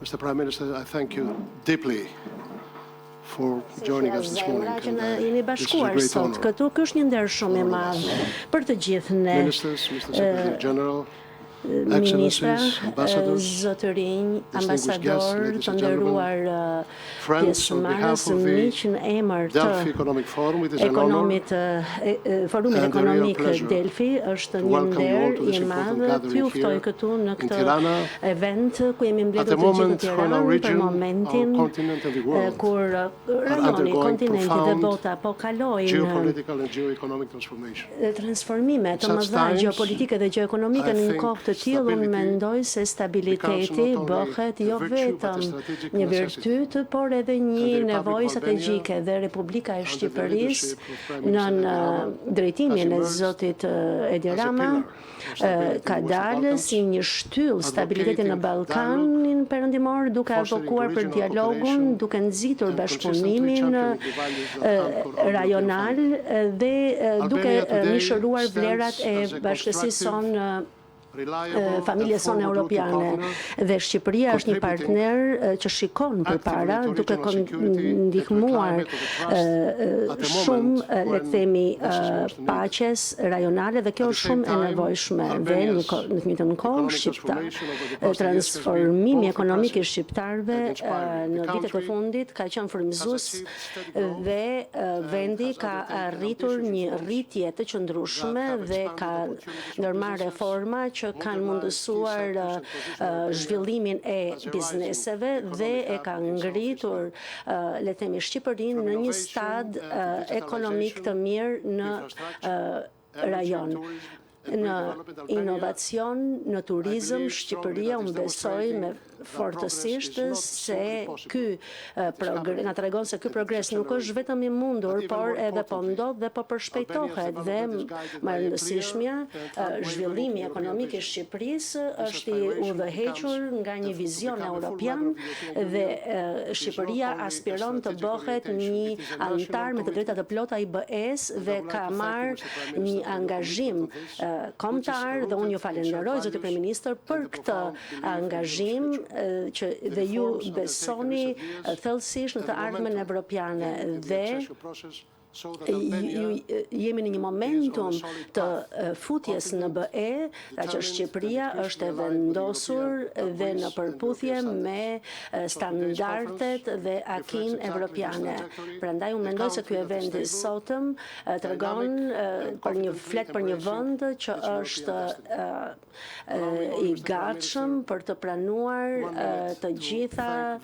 Mr. Prime Minister, I thank you deeply for joining us this morning. Jeni bashkuar sot këtu, ky është një nder shumë i madh për të gjithë ne. Ministers, Mr. Secretary General, Ministra, zotërinj, ambasador, të nderuar pjesëmarrës, miq, në emër të Forumit Ekonomik Delfi, është një nder i madh t'ju ftoj këtu në këtë event ku jemi mbledhur të gjithë në Tiranë për momentin kur rajoni, kontinenti dhe bota po kalojnë transformime të mëdha gjeopolitike dhe gjeoekonomike në një kohë të tillë. Unë mendoj se stabiliteti bëhet jo vetëm një virtyt, por edhe një nevojë strategjike dhe Republika e Shqipërisë në drejtimin e zotit Edi Rama ka dalë si një shtyllë stabiliteti në Ballkanin perëndimor, duke avokuar për dialogun, duke nxitur bashkëpunimin rajonal dhe duke mishëruar vlerat e bashkësisë sonë, familjes sonë europiane, dhe Shqipëria është një partner që shikon përpara, duke ndihmuar shumë, le të themi, paqes rajonale, dhe kjo është shumë e nevojshme. Dhe në të njëjtën kohë, transformimi ekonomik i shqiptarëve në vitet e fundit ka qenë frymëzues dhe vendi ka arritur një rritje të qëndrueshme dhe ka ndërmarrë reforma që kanë mundësuar zhvillimin e bizneseve dhe e ka ngritur, le të themi, Shqipërinë në një stad ekonomik të mirë në rajon. Në inovacion, në turizëm, Shqipëria unë besoj me fortësisht se na tregon se ky progres nuk është vetëm i mundur, por edhe po ndodh dhe po përshpejtohet, dhe më e rëndësishmja, zhvillimi ekonomik i Shqipërisë është i udhëhequr nga një vizion europian dhe Shqipëria aspiron të bëhet një anëtar me të drejtat të plota i BE-s dhe ka marrë një angazhim kombëtar, dhe unë ju falenderoj zoti kryeministër për këtë angazhim dhe ju besoni thellësisht në të ardhmen evropiane dhe jemi në një momentum të futjes në BE, da që Shqipëria është e vendosur dhe në përputhje me standardet dhe akin evropiane. Prandaj unë mendoj se ky event i sotëm tregon flet për një vend që është i gatshëm për të pranuar të gjitha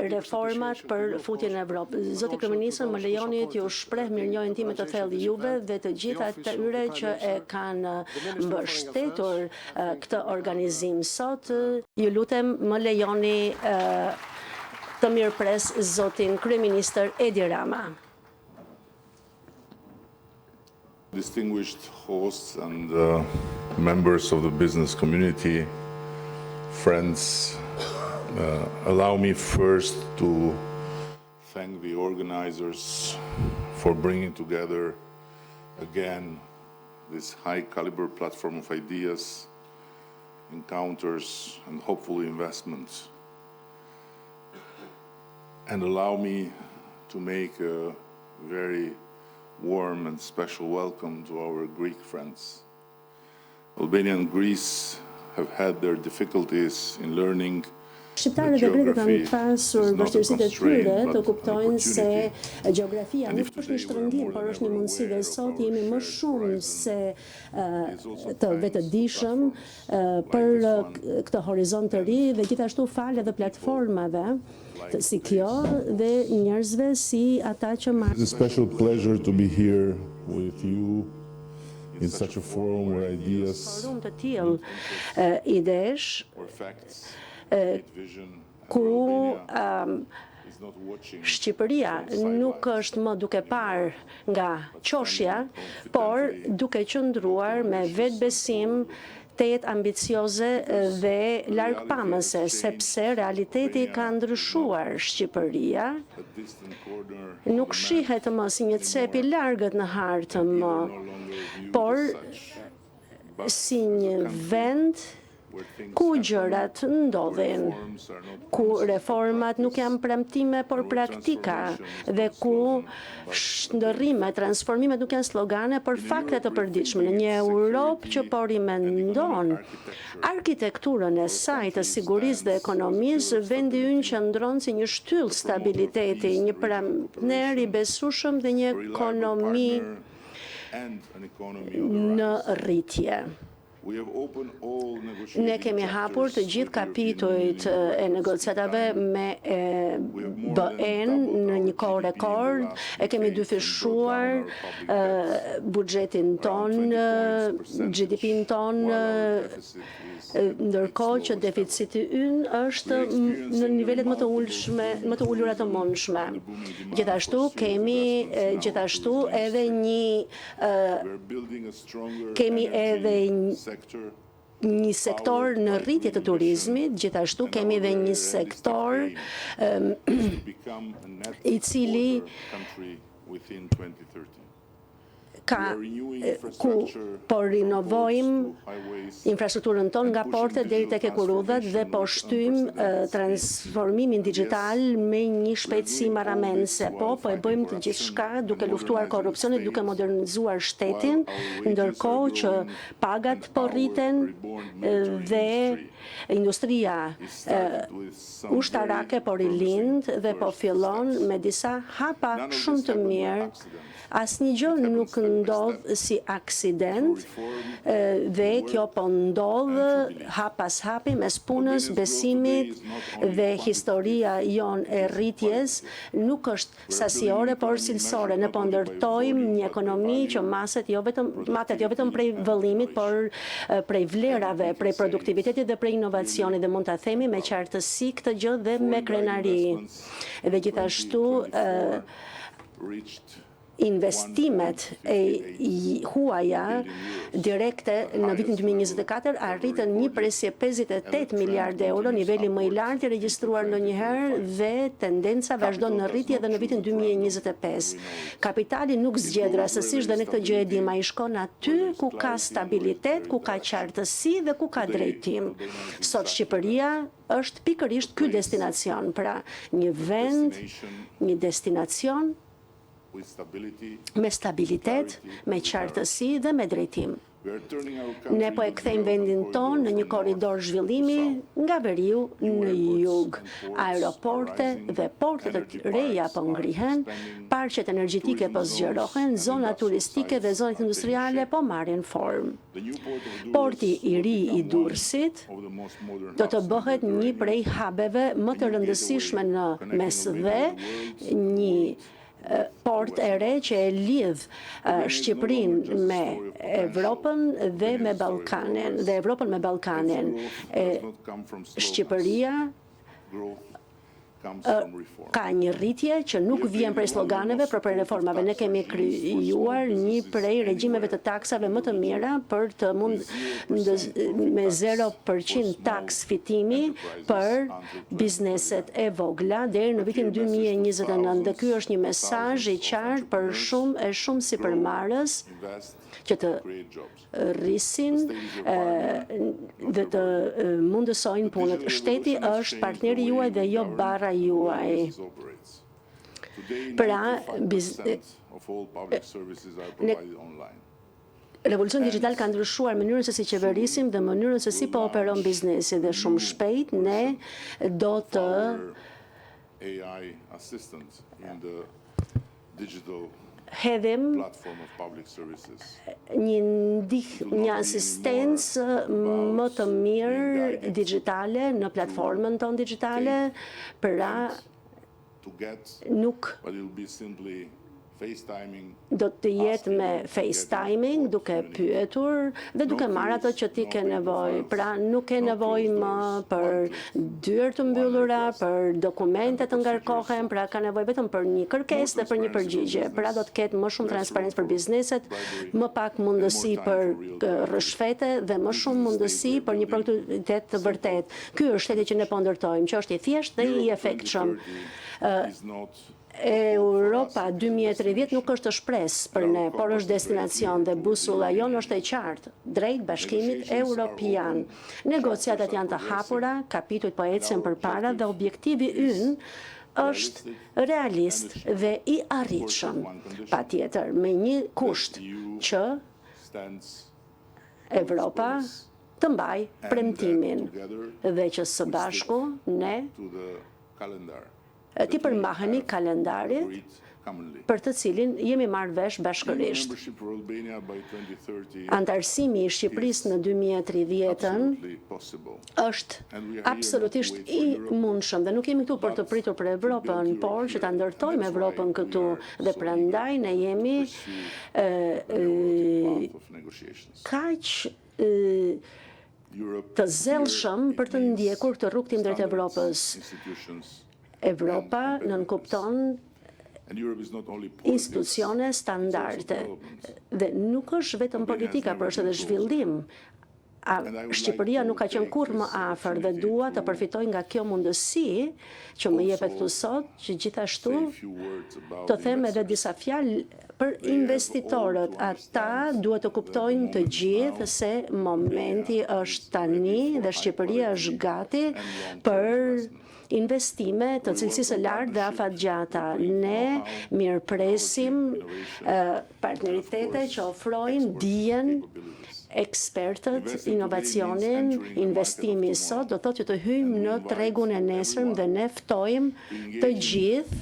reformat për futjen në Evropë. Zoti kryeministër, më lejoni t'ju shpreh mirënjohjen time të thellë juve dhe të gjitha atyre që e kanë mbështetur këtë organizim sot. Ju lutem, më lejoni të mirëpres zotin kryeministër Edi Rama. Distinguished hosts and members of the business community, friends, allow me first to thank the organizers for bringing together again this high caliber platform of ideas, encounters, and hopefully investments. And allow me to make a very warm and special welcome to our Greek friends. Albania and Greece have had their difficulties in learning. Shqiptarët dhe grekët kanë pasur vështirësitë e tyre të kuptojnë se gjeografia nuk është një shtrëndim, por është një mundësi, dhe sot jemi më shumë se të vetëdijshëm për këtë horizont të ri, dhe gjithashtu fal edhe platformave si kjo dhe njerëzve si ata që marrin. It's a special pleasure to be here with you in such a forum where ideas forum të tillë idesh ku Shqipëria nuk është më duke parë nga qoshja, por duke qëndruar me vetbesim, të jetë ambicioze dhe largpamëse, sepse realiteti ka ndryshuar. Shqipëria nuk shihet më si një cep i largët në hartë më, por si një vend ku gjërat ndodhin, ku reformat nuk janë premtime por praktika dhe ku ndërrimet, transformimet nuk janë slogane por fakte të përditshme. Në një Europë që po rimendon arkitekturën e saj të sigurisë dhe ekonomisë, vendi ynë qëndron si një shtyllë stabiliteti, një partner i besueshëm dhe një ekonomi në rritje. Ne kemi hapur të gjithë kapitujt e negociatave me BE-n në një kohë rekord, e kemi dyfishuar buxhetin ton, GDP-n ton, ndërkohë që deficiti ynë është në nivelet më të ulura të mundshme. Gjithashtu kemi edhe një sektor në rritje të turizmit, gjithashtu kemi edhe një sektor i cili ku po rinovojmë infrastrukturën tonë nga portet deri tek ekurudhat dhe po shtyjmë transformimin digjital me një shpejtësi marramense. Po e bëjmë të gjithçka duke luftuar korrupsionin, duke modernizuar shtetin, ndërkohë që pagat po rriten dhe industria ushtarake po rilind dhe po fillon me disa hapa shumë të mirë. Asnjë gjë nuk ndodh si aksident dhe kjo po ndodh hap pas hapi mes punës, besimit dhe historia jon e rritjes nuk është sasiore por cilësore. Ne po ndërtojmë një ekonomi që matet jo vetëm prej vëllimit por prej vlerave, prej produktivitetit dhe prej inovacionit dhe mund ta themi me qartësi këtë gjë dhe me krenari. Dhe gjithashtu investimet huaja direkte në vitin 2024 arritën 1.58 miliardë euro, niveli më i lartë i regjistruar ndonjëherë dhe tendenca vazhdon në rritje edhe në vitin 2025. Kapitali nuk zgjedh rastësisht dhe ne këtë gjë e dim, ai shkon aty ku ka stabilitet, ku ka qartësi dhe ku ka drejtim. Sot Shqipëria është pikërisht ky destinacion, pra një vend, një destinacion me stabilitet, me qartësi dhe me drejtim. Ne po e kthejmë vendin ton në një korridor zhvillimi nga veriu në jug. Aeroporte dhe porte të reja po ngrihen, parqet energjetike po zgjerohen, zona turistike dhe zonat industriale po marrin formë. Porti i ri i Durrësit do të bëhet një prej hubeve më të rëndësishme në mes dhe një port e re që e lidh Shqipërinë me Evropën dhe me Ballkanin, dhe Evropën me Ballkanin. Shqipëria ka një rritje që nuk vjen prej sloganeve, por prej reformave. Ne kemi krijuar një prej regjimeve të taksave më të mira për të me 0% taks fitimi për bizneset e vogla deri në vitin 2029. Dhe ky është një mesazh i qartë për shumë sipërmarrës që të rrisin dhe të mundësojnë punët. Shteti është partneri juaj dhe jo barra juaj. Pra, revolucioni digital ka ndryshuar mënyrën se si qeverisim dhe mënyrën se si po operon biznesi dhe shumë shpejt ne do të hedhim një asistencë më të mirë digjitale në platformën tonë digjitale, pra nuk do të jetë me FaceTiming, duke pyetur dhe duke marrë ato që ti ke nevojë. Pra nuk ke nevojë më për dyert të mbyllura, për dokumente të ngarkohen, pra ka nevojë vetëm për një kërkesë dhe për një përgjigje. Pra do të ketë më shumë transparencë për bizneset, më pak mundësi për rrëshfete dhe më shumë mundësi për një produktivitet të vërtet. Ky është shteti që ne po ndërtojmë, që është i thjeshtë dhe i efektshëm. Europa 2030 nuk është shpresë për ne, por është destinacion dhe busulla jonë është e qartë, drejt Bashkimit Evropian. Negociatat janë të hapura, kapitujt po ecën përpara dhe objektivi ynë është realist dhe i arritshëm, patjetër me një kusht që Evropa të mbaj premtimin dhe që së bashku ne ti përmbaheni kalendarit për të cilin jemi marrë vesh bashkërisht. Antarësimi i Shqipërisë në 2030 është absolutisht i mundshëm dhe nuk jemi këtu për të pritur për Evropën, por që ta ndërtojmë Evropën këtu dhe prandaj ne jemi kaq të zellshëm për të ndjekur këtë rrugtim drejt Evropës. Evropa nënkupton institucione standarde dhe nuk është vetëm politika, por është edhe zhvillim. Shqipëria nuk ka qenë kurrë më afër dhe dua të përfitoj nga kjo mundësi që më jepet këtu sot, që gjithashtu të them edhe disa fjalë për investitorët. Ata duhet të kuptojnë të gjithë se momenti është tani dhe Shqipëria është gati për investime të cilësisë lartë dhe afatgjata. Ne mirëpresim partneritete që ofrojnë dijen, ekspertët, inovacionin, investimi sot, do thotë që të hyjmë në tregun e nesërm dhe ne ftojmë të gjithë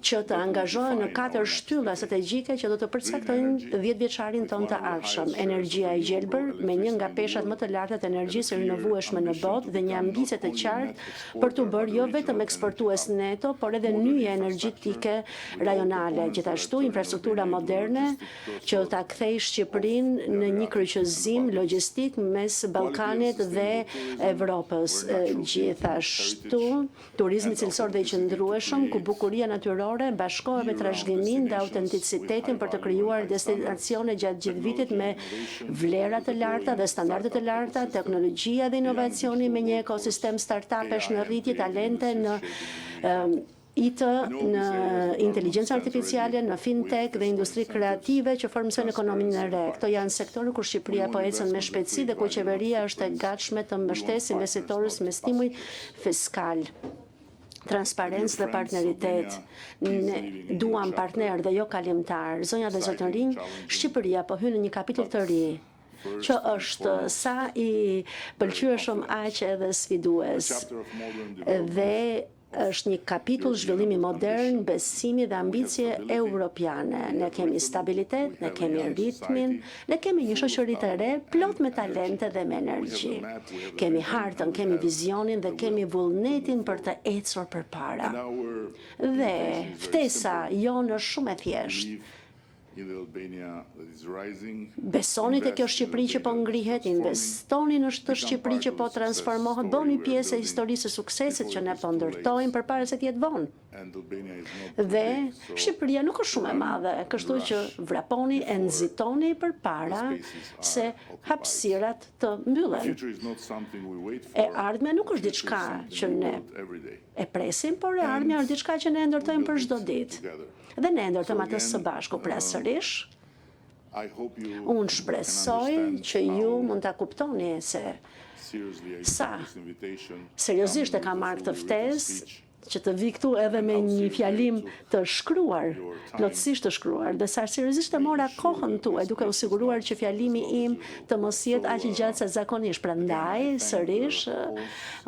që të angazhohen në 4 shtylla strategjike që do të përcaktojnë 10-vjeçarin ton të ardhshëm. Energjia e gjelbër, me një nga peshat më të larta të energjisë rinovueshme në botë dhe një ambicie të qartë për të bërë jo vetëm eksportues neto, por edhe nyje energjetike rajonale. Gjithashtu, infrastruktura moderne që ta kthejë Shqipërinë në një kryqëzim logjistik mes Ballkanit dhe Evropës. Gjithashtu, turizmi cilësor dhe i qëndrueshëm, ku bukuria natyrore bashkohet me trashëgiminë dhe autenticitetin për të krijuar destinacione gjatë gjithë vitit me vlera të larta dhe standarde të larta, teknologjia dhe inovacioni me një ekosistem startupesh në rritje, talente në IT, në inteligjencë artificiale, në fintech dhe industri kreative që formësojnë ekonominë e re. Këto janë sektorë kur Shqipëria po ecën me shpejtësi dhe ku qeveria është e gatshme të mbështesë investitorës me stimuj fiskal. Transparencë dhe partneritet. Ne duam partner dhe jo kalimtar. Zonja dhe zotërinj, Shqipëria po hyn në një kapitull të ri që është sa i pëlqyeshëm aq edhe sfidues. Dhe është një kapitull zhvillimi modern, besimi dhe ambicie europiane. Ne kemi stabilitet, ne kemi ritmin, ne kemi një shoqëri të re, plot me talente dhe me energji. Kemi hartën, kemi vizionin dhe kemi vullnetin për të ecur përpara. Dhe ftesa jonë është shumë e thjeshtë. Besoni te kjo Shqipëri që po ngrihet, investoni në këtë Shqipëri që po transformohet, bëni pjesë e historisë së suksesit që ne po ndërtojmë përpara se të jetë vonë. Dhe Shqipëria nuk është shumë e madhe, kështu që vraponi e nxitoni përpara se hapësirat të mbyllen. E ardhmja nuk është diçka që ne e presim, por e ardhmja është diçka që ne ndërtojmë për çdo ditë. Dhe ne ndërtojmë atë së bashku. Pra sërish, unë shpresoj që ju mund ta kuptoni se sa seriozisht e kam marrë këtë ftesë që të vi këtu edhe me një fjalim të shkruar, plotësisht të shkruar, dhe sa seriozisht e mora kohën tuaj duke u siguruar që fjalimi im të mos jetë aq i gjatë sa zakonisht. Prandaj, sërish,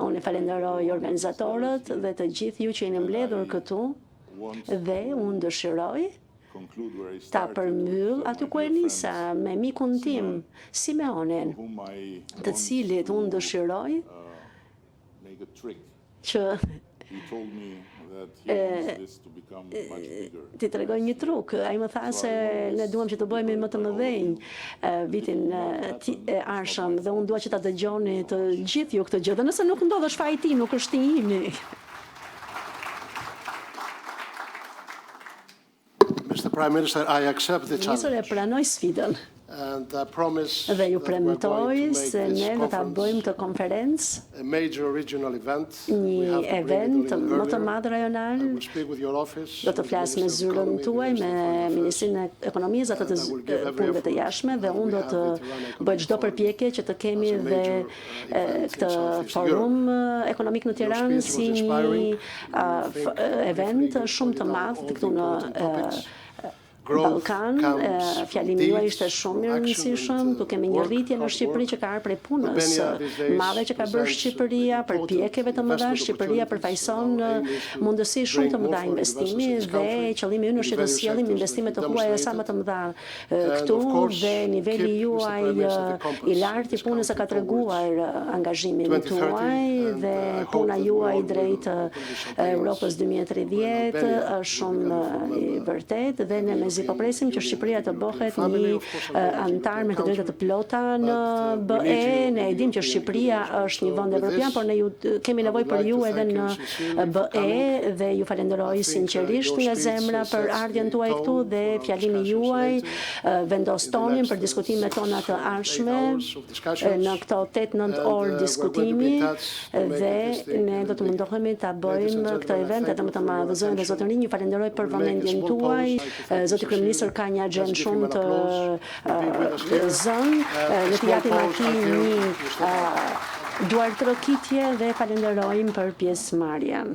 unë e falenderoj organizatorët dhe të gjithë ju që jeni mbledhur këtu. Dhe unë dëshiroj ta përmbyll aty ku e nisa me mikun tim, Simeonin, të cilit unë dëshiroj që ti tregoj një truk. Ai më tha se ne duam që të bëhemi më të mëdhenj vitin e ardhshëm dhe unë dua që ta dëgjoni të gjithë ju këtë gjë. Dhe nëse nuk ndodh është faji tim, nuk është i imi. Mr. Prime Minister, I accept the challenge. Nisër e pranoj sfidën. And I promise Dhe ju that we're going premtoj to se make ne this do ta bëjmë conference të konferencë a major regional event. We një have to bring it event a little më të earlier. madh rajonal. I will speak with your office, Do të with the flas me Ministry of zyrën Economy, the tuaj, me Ministry of Foreign Affairs. Ministrinë e Ekonomisë, ato të And I will give every punëve të effort jashtme, dhe that unë we do have të with Tirana bëj Economic çdo Forum përpjekje që të kemi as a dhe major, event in këtë Southeast forum Europe. ekonomik në Your Tiranë speech si was një inspiring. I think event briefly you shumë të pointed out madh all këtu the në important topics. Growth Ballkan. comes from Fjalimi juaj deeds, ishte shumë from i action rëndësishëm. and, Tu kemi një work, rritje në hard Shqipëri work. që ka ardhur prej punës Albania these days madhe që ka bërë presents Shqipëria, important përpjekjeve të mëdha. investment Shqipëria opportunities. përfaqëson Our aim is to mundësi shumë të bring more mëdha foreign investimi investors in this dhe country, qëllimi ynë është in që të various sjellim sectors investime that të you huaja sa më të mëdha këtu of course, dhe niveli keep, Mr. juaj Prime Minister, the compass i lartë i this punës e ka country treguar angazhimin 2030, tuaj and, dhe I hope puna that we juaj all will drejt open the champagnes Europës 2030 është shumë i vërtet dhe ne mezi po presim që Shqipëria të bëhet një antar me të drejta të plota në BE. Ne e dim që Shqipëria është një vend evropian, por ne kemi nevojë për ju edhe në BE dhe ju falenderoj sinqerisht nga zemra për ardhjen tuaj këtu dhe fjalimi juaj vendos tonin për diskutimet tona të ardhshme në këto 8-9 orë diskutimi dhe ne do të mundohemi ta bëjmë këtë event edhe më të madh. Zotërin dhe zotërinj, ju falenderoj për vëmendjen tuaj. Zoti kryeministër ka një agjendë shumë të zënë. Ne t'i japim atij një duartërokitje dhe falenderojmë për pjesëmarrjen.